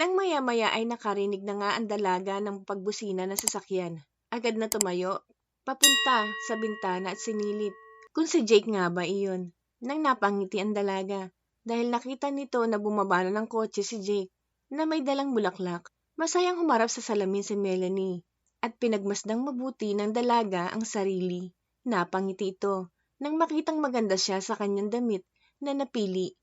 Nang maya-maya ay nakarinig na nga ang dalaga ng pagbusina ng sasakyan. Agad na tumayo, papunta sa bintana at sinilip. Kung si Jake nga ba iyon? Nang napangiti ang dalaga dahil nakita nito na bumaba na ng kotse si Jake na may dalang bulaklak. Masayang humarap sa salamin si Melanie at pinagmasdang mabuti ng dalaga ang sarili. Napangiti ito nang makitang maganda siya sa kanyang damit na napili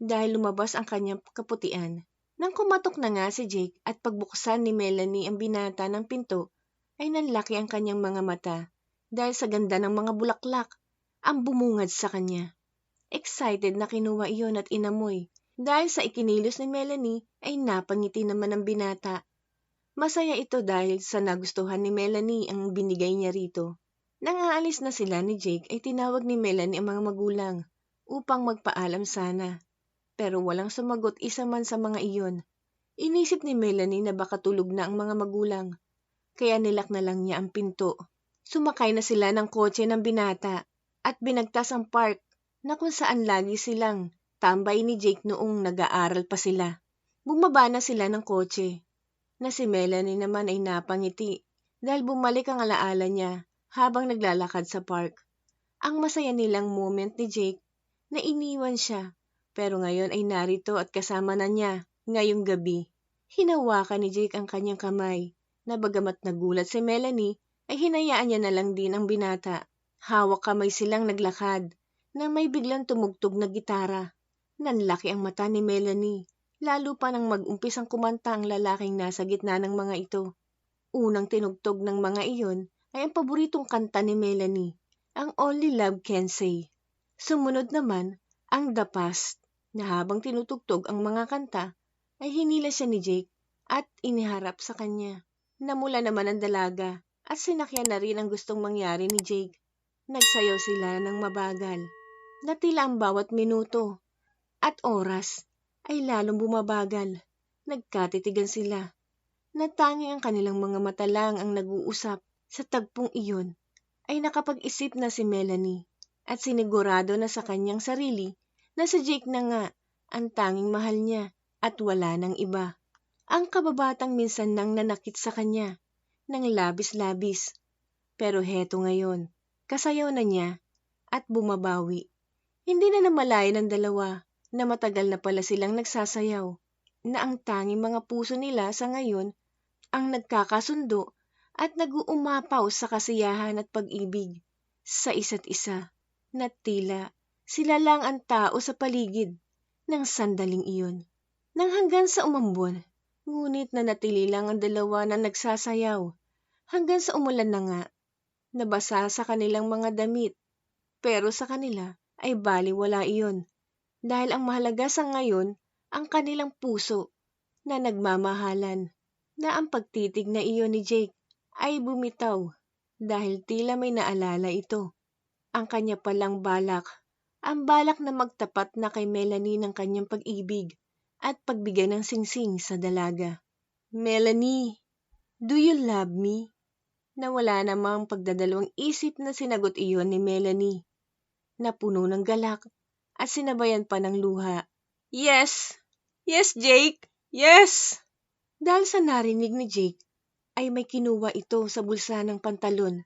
dahil lumabas ang kanyang kaputian. Nang kumatok na nga si Jake at pagbuksan ni Melanie ang binata ng pinto, ay nanlaki ang kanyang mga mata dahil sa ganda ng mga bulaklak ang bumungad sa kanya. Excited na kinuha iyon at inamoy. Dahil sa ikinilos ni Melanie ay napangiti naman ang binata. Masaya ito dahil sa nagustuhan ni Melanie ang binigay niya rito. Nang aalis na sila ni Jake ay tinawag ni Melanie ang mga magulang upang magpaalam sana. Pero walang sumagot isa man sa mga iyon. Inisip ni Melanie na baka tulog na ang mga magulang. Kaya nilak na lang niya ang pinto. Sumakay na sila ng kotse ng binata at binagtas ang park na kung saan lagi silang tambay ni Jake noong nag-aaral pa sila. Bumaba na sila ng kotse na si Melanie naman ay napangiti dahil bumalik ang alaala niya habang naglalakad sa park. Ang masaya nilang moment ni Jake na iniwan siya pero ngayon ay narito at kasama na niya ngayong gabi. Hinawakan ni Jake ang kanyang kamay na bagamat nagulat si Melanie ay hinayaan niya na lang din ang binata. Hawak kamay silang naglakad na may biglang tumugtog na gitara. Nanlaki ang mata ni Melanie, lalo pa nang mag-umpisang kumanta ang lalaking nasa gitna ng mga ito. Unang tinugtog ng mga iyon ay ang paboritong kanta ni Melanie, ang Only Love Can Say. Sumunod naman ang The Past, na habang tinutugtog ang mga kanta, ay hinila siya ni Jake at iniharap sa kanya. Namula naman ang dalaga at sinakyan na rin ang gustong mangyari ni Jake. Nagsayaw sila ng mabagal. Natila ang bawat minuto at oras ay lalong bumabagal. Nagkatitigan sila. Natanging ang kanilang mga mata lang ang nag-uusap. Sa tagpong iyon ay nakapag-isip na si Melanie at sinigurado na sa kanyang sarili na si Jake na nga ang tanging mahal niya at wala nang iba. Ang kababatang minsan nang nanakit sa kanya ng labis-labis. Pero heto ngayon, kasayaw na niya at bumabawi. Hindi na namalayan ng dalawa na matagal na pala silang nagsasayaw, na ang tanging mga puso nila sa ngayon ang nagkakasundo at nag-uumapaw sa kasiyahan at pag-ibig sa isa't isa, na tila sila lang ang tao sa paligid ng sandaling iyon. Nang hanggang sa umambon, ngunit nanatili lang ang dalawa na nagsasayaw hanggang sa umulan na nga. Nabasa sa kanilang mga damit, pero sa kanila ay baliwala iyon dahil ang mahalaga sa ngayon ang kanilang puso na nagmamahalan, na ang pagtitig na iyon ni Jake ay bumitaw dahil tila may naalala ito. Ang kanya palang balak, ang balak na magtapat na kay Melanie ng kanyang pag-ibig at pagbigay ng singsing sa dalaga. Melanie, do you love me? Na wala namang pagdadalawang isip na sinagot iyon ni Melanie, na puno ng galak at sinabayan pa ng luha. Yes! Yes, Jake! Yes! Dahil sa narinig ni Jake, ay may kinuha ito sa bulsa ng pantalon,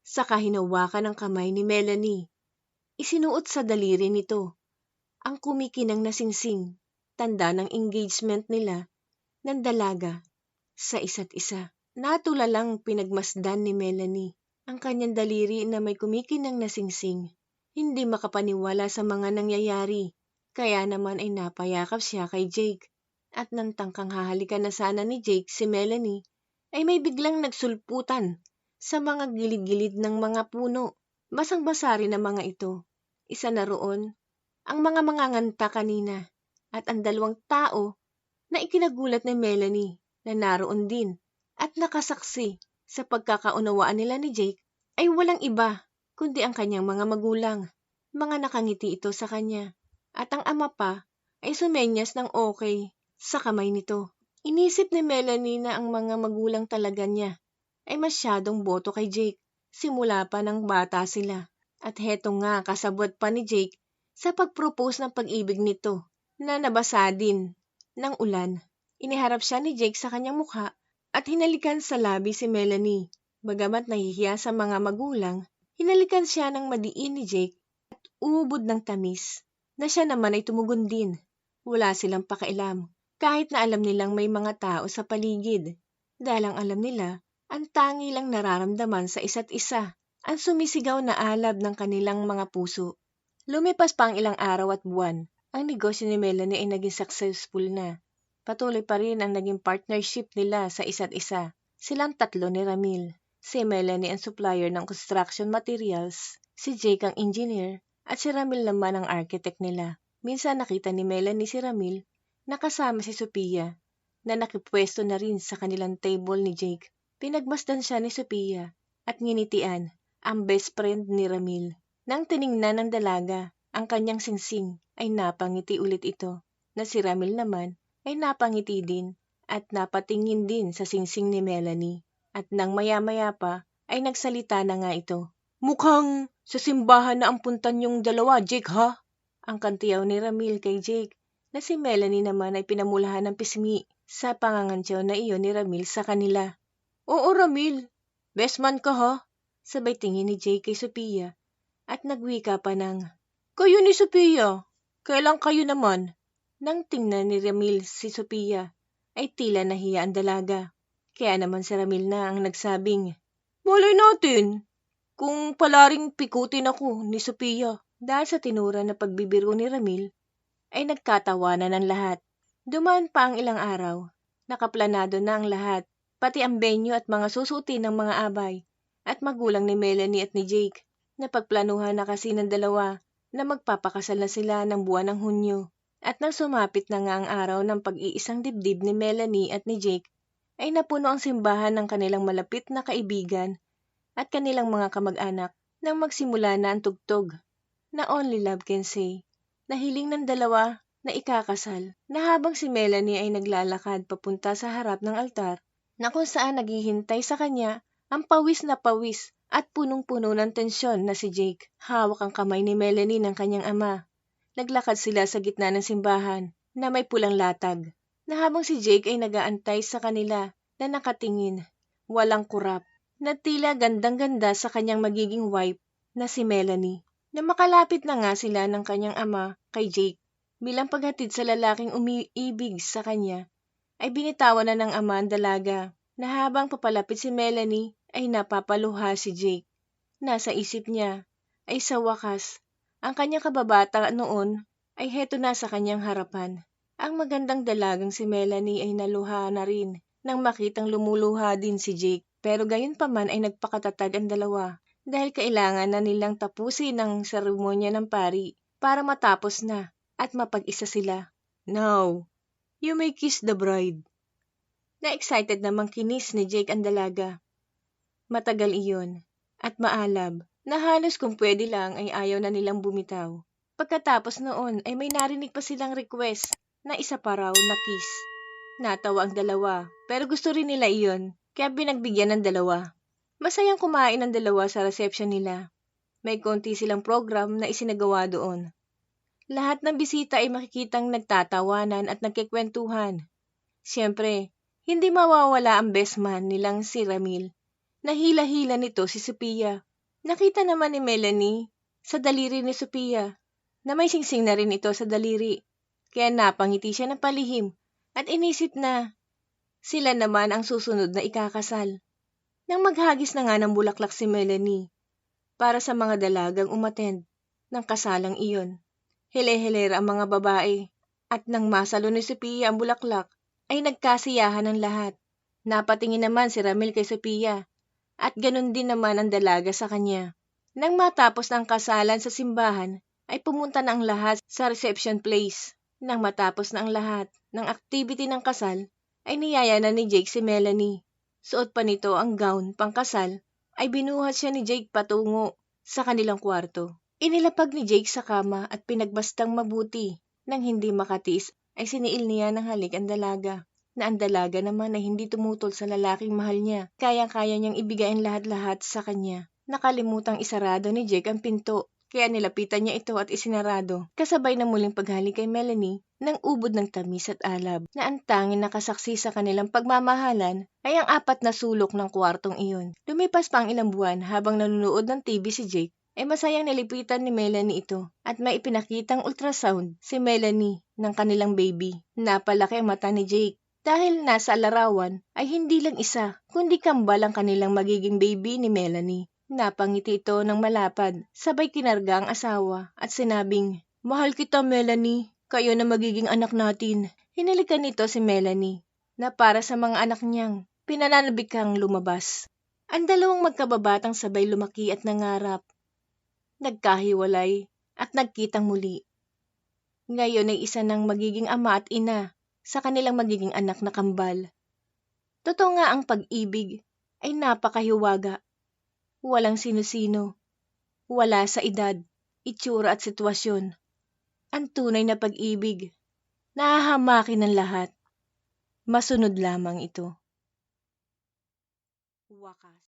saka hinawakan ng kamay ni Melanie. Isinuot sa daliri nito ang kumikinang na singsing, tanda ng engagement nila ng dalaga sa isa't isa. Natulalang pinagmasdan ni Melanie ang kanyang daliri na may kumikinang na singsing. Hindi makapaniwala sa mga nangyayari, kaya naman ay napayakap siya kay Jake. At nang tangkang hahalikan na sana ni Jake si Melanie, ay may biglang nagsulputan sa mga gilid-gilid ng mga puno. Basang-basa rin ang mga ito. Isa na roon ang mga manganganta kanina at ang dalawang tao na ikinagulat ni Melanie na naroon din at nakasaksi sa pagkakaunawaan nila ni Jake ay walang iba kundi ang kanyang mga magulang. Mga nakangiti ito sa kanya at ang ama pa ay sumenyas ng okay sa kamay nito. Inisip ni Melanie na ang mga magulang talaga niya ay masyadong boto kay Jake simula pa ng bata sila. At heto nga kasabwat pa ni Jake sa pag-propose ng pag-ibig nito na nabasa din ng ulan. Iniharap siya ni Jake sa kanyang mukha at hinalikan sa labi si Melanie. Bagamat nahihiya sa mga magulang, hinalikan siya ng madiin ni Jake at umubod ng tamis na siya naman ay tumugon din. Wala silang pakialam kahit na alam nilang may mga tao sa paligid. Dahil ang alam nila, ang tangi lang nararamdaman sa isa't isa, ang sumisigaw na alab ng kanilang mga puso. Lumipas pa ang ilang araw at buwan. Ang negosyo ni Melanie ay naging successful na. Patuloy pa rin ang naging partnership nila sa isa't isa. Silang tatlo ni Ramil. Si Melanie ang supplier ng construction materials, si Jake ang engineer, at si Ramil naman ang architect nila. Minsan nakita ni Melanie si Ramil na kasama si Sophia na nakipwesto na rin sa kanilang table ni Jake. Pinagmasdan siya ni Sophia at nginitian ang best friend ni Ramil. Nang tiningnan ng dalaga ang kanyang singsing ay napangiti ulit ito na si Ramil naman ay napangiti din at napatingin din sa singsing ni Melanie. At nang maya-maya pa ay nagsalita na nga ito. Mukhang sa simbahan na ang punta niyong dalawa, Jake ha? Ang kantiyaw ni Ramil kay Jake na si Melanie naman ay pinamulahan ng pisngi sa pangangantyaw na iyon ni Ramil sa kanila. Oo Ramil, best man ka ha? Sabay tingin ni Jake kay Sophia at nagwika pa ng, Kayo ni Sophia, kailan kayo naman? Nang tingnan ni Ramil si Sophia, ay tila nahiya ang dalaga. Kaya naman si Ramil na ang nagsabing, Malay natin, kung palaring pikutin ako ni Sophia. Dahil sa tinura na pagbibiro ni Ramil, ay nagkatawanan ng lahat. Dumaan pa ang ilang araw, nakaplanado na ang lahat, pati ang venue at mga susutin ng mga abay, at magulang ni Melanie at ni Jake. Napagplanuhan na kasi ng dalawa na magpapakasal na sila ng buwan ng Hunyo. At nang sumapit na nga ang araw ng pag-iisang dibdib ni Melanie at ni Jake, ay napuno ang simbahan ng kanilang malapit na kaibigan at kanilang mga kamag-anak nang magsimula na ang tugtog na Only Love Can Say, na hiling ng dalawa na ikakasal, na habang si Melanie ay naglalakad papunta sa harap ng altar na kung saan naghihintay sa kanya ang pawis na pawis at punong-puno ng tensyon na si Jake. Hawak ang kamay ni Melanie ng kanyang ama. Naglakad sila sa gitna ng simbahan na may pulang latag, na habang si Jake ay nagaantay sa kanila na nakatingin, walang kurap, na tila gandang-ganda sa kanyang magiging wife na si Melanie. Na makalapit na nga sila ng kanyang ama kay Jake, bilang paghatid sa lalaking umiibig sa kanya, ay binitawan na ng ama ang dalaga, na habang papalapit si Melanie ay napapaluha si Jake. Nasa isip niya ay sa wakas, ang kanyang kababata noon ay heto na sa kanyang harapan. Ang magandang dalagang si Melanie ay naluha na rin nang makitang lumuluha din si Jake. Pero gayon pa man ay nagpakatatag ang dalawa dahil kailangan na nilang tapusin ang seremonya ng pari para matapos na at mapag-isa sila. Now, you may kiss the bride. Na-excited namang kinis ni Jake ang dalaga. Matagal iyon at maalab na halos kung pwede lang ay ayaw na nilang bumitaw. Pagkatapos noon ay may narinig pa silang request na isa pa raw na kiss. Natawa ang dalawa pero gusto rin nila iyon kaya binagbigyan ng dalawa. Masayang kumain ang dalawa sa reception nila. May konti silang program na isinagawa doon. Lahat ng bisita ay makikitang nagtatawanan at nagkikwentuhan. Siyempre, hindi mawawala ang best man nilang si Ramil. Nahila-hila nito si Sophia. Nakita naman ni Melanie sa daliri ni Sophia na may singsing na rin ito sa daliri. Kaya napangiti siya ng palihim at inisip na sila naman ang susunod na ikakasal. Nang maghagis na nga ng bulaklak si Melanie para sa mga dalagang umattend ng kasalang iyon. Hele-helera ang mga babae at nang masalo ni Sophia ang bulaklak ay nagkasiyahan ng lahat. Napatingin naman si Ramil kay Sophia at ganun din naman ang dalaga sa kanya. Nang matapos ng kasalan sa simbahan ay pumunta na ang lahat sa reception place. Nang matapos na ang lahat ng activity ng kasal ay niyaya na ni Jake si Melanie. Suot pa nito ang gown pangkasal ay binuhat siya ni Jake patungo sa kanilang kwarto. Inilapag ni Jake sa kama at pinagbastang mabuti. Nang hindi makatiis ay siniil niya ng halik ang dalaga. Na ang dalaga naman ay hindi tumutol sa lalaking mahal niya. Kayang-kaya niyang ibigay ang lahat-lahat sa kanya. Nakalimutang isarado ni Jake ang pinto Kaya nilapitan niya ito at isinarado, kasabay ng muling paghalik kay Melanie ng ubod ng tamis at alab, na ang tanging nakasaksi sa kanilang pagmamahalan ay ang 4 na sulok ng kwartong iyon. Lumipas pa ang ilang buwan habang nanonood ng TV si Jake, ay masayang nilipitan ni Melanie ito at may ipinakitang ultrasound si Melanie ng kanilang baby. Napalaki ang mata ni Jake dahil nasa larawan ay hindi lang isa, kundi kambal ang kanilang magiging baby ni Melanie. Napangiti ito ng malapad, sabay kinarga ang asawa at sinabing, "Mahal kita, Melanie. Kayo na magiging anak natin." Hinalikan nito si Melanie na para sa mga anak niyang pinananabikang lumabas. Ang dalawang magkababatang sabay lumaki at nangarap. Nagkahiwalay at nagkitang muli. Ngayon ay isa ng magiging ama at ina sa kanilang magiging anak na kambal. Totoo nga ang pag-ibig ay napakahiwaga. Walang sino-sino. Wala sa edad, itsura at sitwasyon. Ang tunay na pag-ibig, nahahamakin ng lahat. Masunod lamang ito. Wakas.